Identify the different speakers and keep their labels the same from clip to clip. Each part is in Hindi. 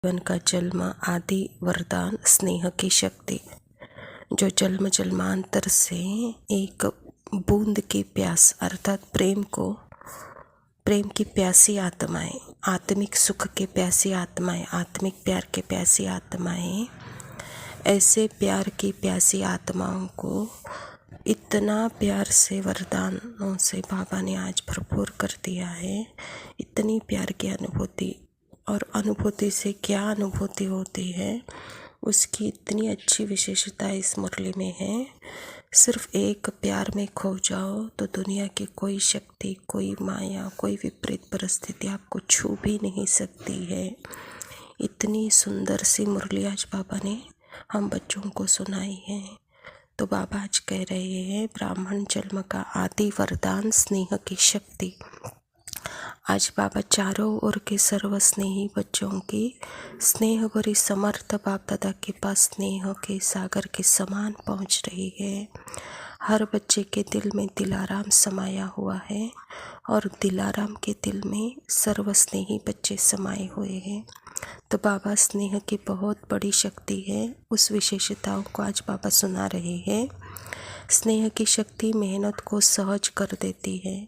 Speaker 1: जीवन का जन्म आदि वरदान स्नेह की शक्ति, जो जन्म जन्मांतर से एक बूंद की प्यास अर्थात प्रेम की प्यासी आत्माएं, आत्मिक सुख के प्यासी आत्माएं, आत्मिक प्यार के प्यासी आत्माएं, ऐसे प्यार की प्यासी आत्माओं को इतना प्यार से वरदानों से बाबा ने आज भरपूर कर दिया है। इतनी प्यार की अनुभूति, और अनुभूति से क्या अनुभूति होती है उसकी इतनी अच्छी विशेषता इस मुरली में है। सिर्फ एक प्यार में खो जाओ तो दुनिया की कोई शक्ति, कोई माया, कोई विपरीत परिस्थिति आपको छू भी नहीं सकती है। इतनी सुंदर सी मुरली आज बाबा ने हम बच्चों को सुनाई है। तो बाबा आज कह रहे हैं ब्राह्मण जन्म का आदि वरदान स्नेह की शक्ति। आज बाबा चारों ओर के सर्वस्नेही बच्चों की स्नेह भरी समर्थ बाप दादा के पास स्नेह के सागर के समान पहुंच रही है। हर बच्चे के दिल में दिलाराम समाया हुआ है और दिलाराम के दिल में सर्वस्नेही बच्चे समाये हुए हैं। तो बाबा स्नेह की बहुत बड़ी शक्ति है, उस विशेषताओं को आज बाबा सुना रहे हैं। स्नेह की शक्ति मेहनत को सहज कर देती है।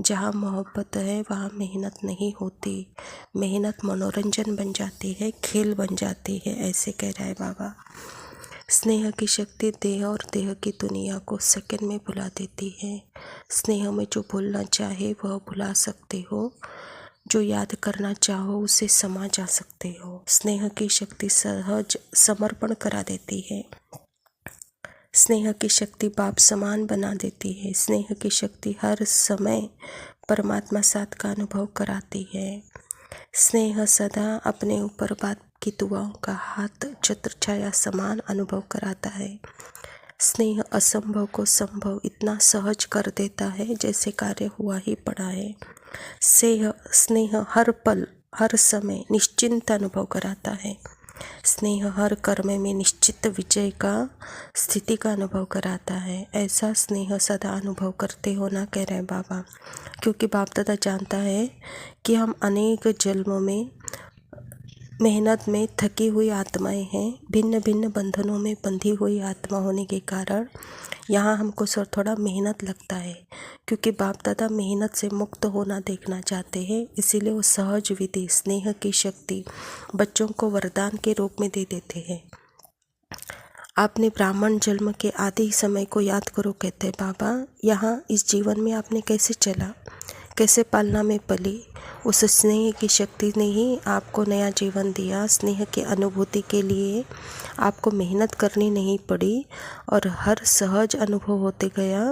Speaker 1: जहाँ मोहब्बत है वहाँ मेहनत नहीं होती, मेहनत मनोरंजन बन जाती है, खेल बन जाती है, ऐसे कह रहा है बाबा। स्नेह की शक्ति देह और देह की दुनिया को सेकंड में भुला देती है। स्नेह में जो भूलना चाहे वह भुला सकते हो, जो याद करना चाहो उसे समा जा सकते हो। स्नेह की शक्ति सहज समर्पण करा देती है। स्नेह की शक्ति बाप समान बना देती है। स्नेह की शक्ति हर समय परमात्मा साथ का अनुभव कराती है। स्नेह सदा अपने ऊपर बाप की दुआओं का हाथ छत्र छाया समान अनुभव कराता है। स्नेह असंभव को संभव इतना सहज कर देता है जैसे कार्य हुआ ही पड़ा है। स्नेह हर पल हर समय निश्चिंत अनुभव कराता है। स्नेह हर कर्म में निश्चित विजय का स्थिति का अनुभव कराता है। ऐसा स्नेह सदा अनुभव करते हो ना, कह रहे हैं बाबा, क्योंकि बाप दादा जानता है कि हम अनेक जन्मों में मेहनत में थकी हुई आत्माएं हैं। भिन्न भिन्न बंधनों में बंधी हुई आत्मा होने के कारण यहाँ हमको थोड़ा मेहनत लगता है, क्योंकि बाप दादा मेहनत से मुक्त होना देखना चाहते हैं। इसीलिए वो सहज विधि स्नेह की शक्ति बच्चों को वरदान के रूप में दे देते हैं। आपने ब्राह्मण जन्म के आदि समय को याद करो, कहते हैं बाबा। यहाँ इस जीवन में आपने कैसे चला, कैसे पालना में पली, उस स्नेह की शक्ति ने ही आपको नया जीवन दिया। स्नेह की अनुभूति के लिए आपको मेहनत करनी नहीं पड़ी और हर सहज अनुभव होते गया,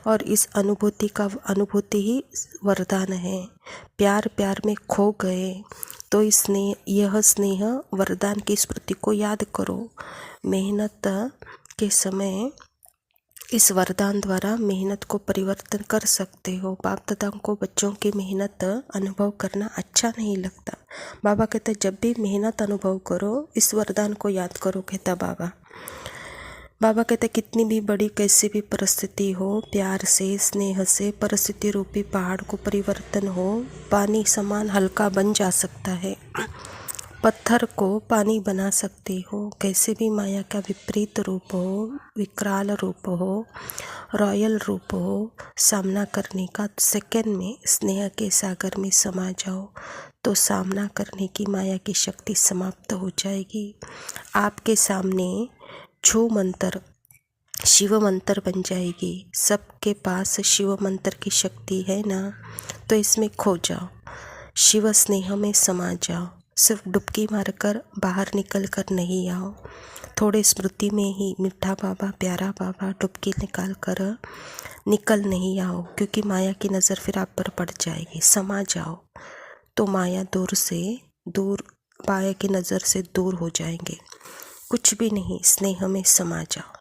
Speaker 1: और इस अनुभूति ही वरदान है। प्यार प्यार में खो गए तो यह स्नेह वरदान की स्मृति को याद करो। मेहनत के समय इस वरदान द्वारा मेहनत को परिवर्तन कर सकते हो। बाप दादा को बच्चों की मेहनत अनुभव करना अच्छा नहीं लगता। बाबा कहते जब भी मेहनत अनुभव करो इस वरदान को याद करो, कहता बाबा। बाबा कहते कितनी भी बड़ी कैसी भी परिस्थिति हो, प्यार से स्नेह से परिस्थिति रूपी पहाड़ को परिवर्तन हो, पानी समान हल्का बन जा सकता है। पत्थर को पानी बना सकती हो। कैसे भी माया का विपरीत रूप हो, विकराल रूप हो, रॉयल रूप हो, सामना करने का सेकंड में स्नेह के सागर में समा जाओ तो सामना करने की माया की शक्ति समाप्त हो जाएगी। आपके सामने छू मंत्र शिव मंत्र बन जाएगी। सबके पास शिव मंत्र की शक्ति है ना, तो इसमें खो जाओ, शिव स्नेह में समा जाओ। सिर्फ डुबकी मारकर बाहर निकल कर नहीं आओ, थोड़े स्मृति में ही मीठा बाबा, प्यारा बाबा डुबकी निकल नहीं आओ, क्योंकि माया की नज़र फिर आप पर पड़ जाएगी। समा जाओ तो माया माया की नज़र से दूर हो जाएंगे। कुछ भी नहीं, स्नेह में समा जाओ।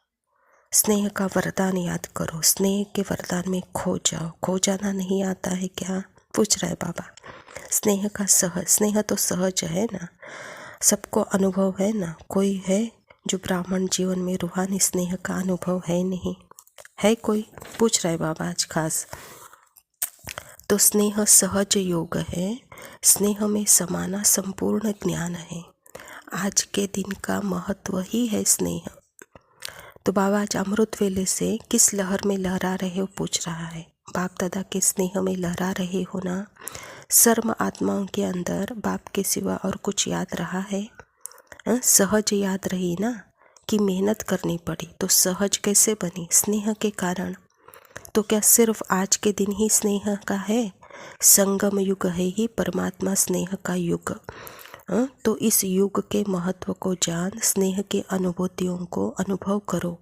Speaker 1: स्नेह का वरदान याद करो, स्नेह के वरदान में खो जाओ। खो जाना नहीं आता है क्या, पूछ रहा है बाबा। स्नेह तो सहज है ना, सबको अनुभव है ना। कोई है जो ब्राह्मण जीवन में रूहानी स्नेह का अनुभव है नहीं, है कोई, पूछ रहा है बाबा आज खास। तो स्नेह सहज योग है। स्नेह में समाना संपूर्ण ज्ञान है। आज के दिन का महत्व ही है स्नेह। तो बाबा आज अमृत वेले से किस लहर में लहरा रहे हो पूछ रहा है। बाप दादा के स्नेह में लहरा रहे हो ना। सर्व आत्माओं के अंदर बाप के सिवा और कुछ याद रहा है? सहज याद रही ना कि मेहनत करनी पड़ी, तो सहज कैसे बनी? स्नेह के कारण। तो क्या सिर्फ आज के दिन ही स्नेह का है? संगम युग है ही परमात्मा स्नेह का युग। तो इस युग के महत्व को जान, स्नेह के अनुभूतियों को अनुभव करो।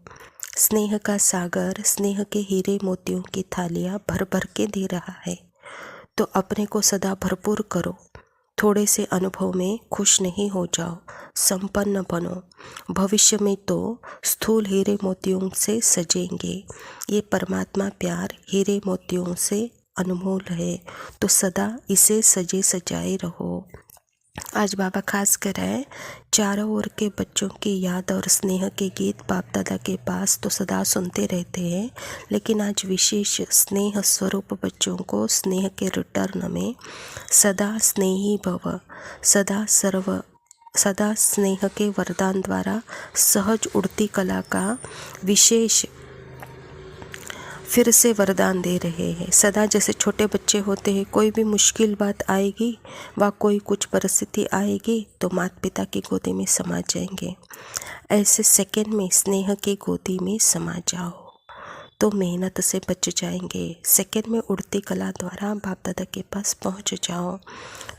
Speaker 1: स्नेह का सागर स्नेह के हीरे मोतियों की थालियाँ भर भर के दे रहा है, तो अपने को सदा भरपूर करो। थोड़े से अनुभव में खुश नहीं हो जाओ, संपन्न बनो। भविष्य में तो स्थूल हीरे मोतियों से सजेंगे। ये परमात्मा प्यार हीरे मोतियों से अनमोल है, तो सदा इसे सजे सजाए रहो। आज बाबा खास कर है चारों ओर के बच्चों की याद और स्नेह के गीत बाप दादा के पास तो सदा सुनते रहते हैं, लेकिन आज विशेष स्नेह स्वरूप बच्चों को स्नेह के रिटर्न में सदा स्नेही भव, सदा स्नेह के वरदान द्वारा सहज उड़ती कला का विशेष फिर से वरदान दे रहे हैं। सदा जैसे छोटे बच्चे होते हैं, कोई भी मुश्किल बात आएगी व कोई कुछ परिस्थिति आएगी तो माता पिता की गोदी में समा जाएंगे। ऐसे सेकंड में स्नेह की गोदी में समा जाओ तो मेहनत से बच जाएंगे। सेकंड में उड़ती कला द्वारा बाप दादा के पास पहुंच जाओ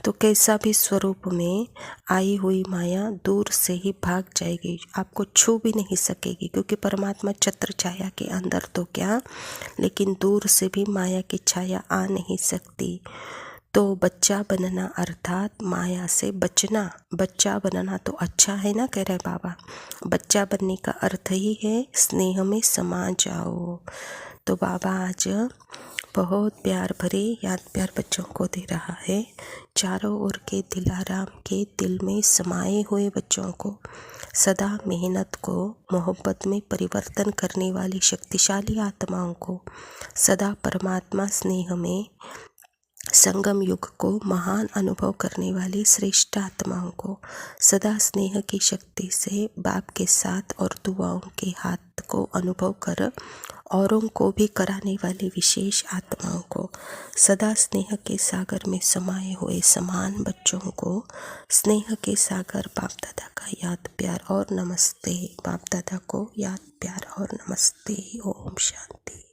Speaker 1: तो कैसा भी स्वरूप में आई हुई माया दूर से ही भाग जाएगी, आपको छू भी नहीं सकेगी, क्योंकि परमात्मा छत्र छाया के अंदर तो क्या, लेकिन दूर से भी माया की छाया आ नहीं सकती। तो बच्चा बनना अर्थात माया से बचना। बच्चा बनना तो अच्छा है ना, कह रहे बाबा। बच्चा बनने का अर्थ ही है स्नेह में समा जाओ। तो बाबा आज बहुत प्यार भरे याद प्यार बच्चों को दे रहा है। चारों ओर के दिलाराम के दिल में समाये हुए बच्चों को सदा मेहनत को मोहब्बत में परिवर्तन करने वाली शक्तिशाली आत्माओं को, सदा परमात्मा स्नेह में संगम युग को महान अनुभव करने वाली श्रेष्ठ आत्माओं को, सदा स्नेह की शक्ति से बाप के साथ और दुआओं के हाथ को अनुभव कर औरों को भी कराने वाली विशेष आत्माओं को, सदा स्नेह के सागर में समाये हुए समान बच्चों को स्नेह के सागर बाप दादा का याद प्यार और नमस्ते। बाप दादा को याद प्यार और नमस्ते। ओम शांति।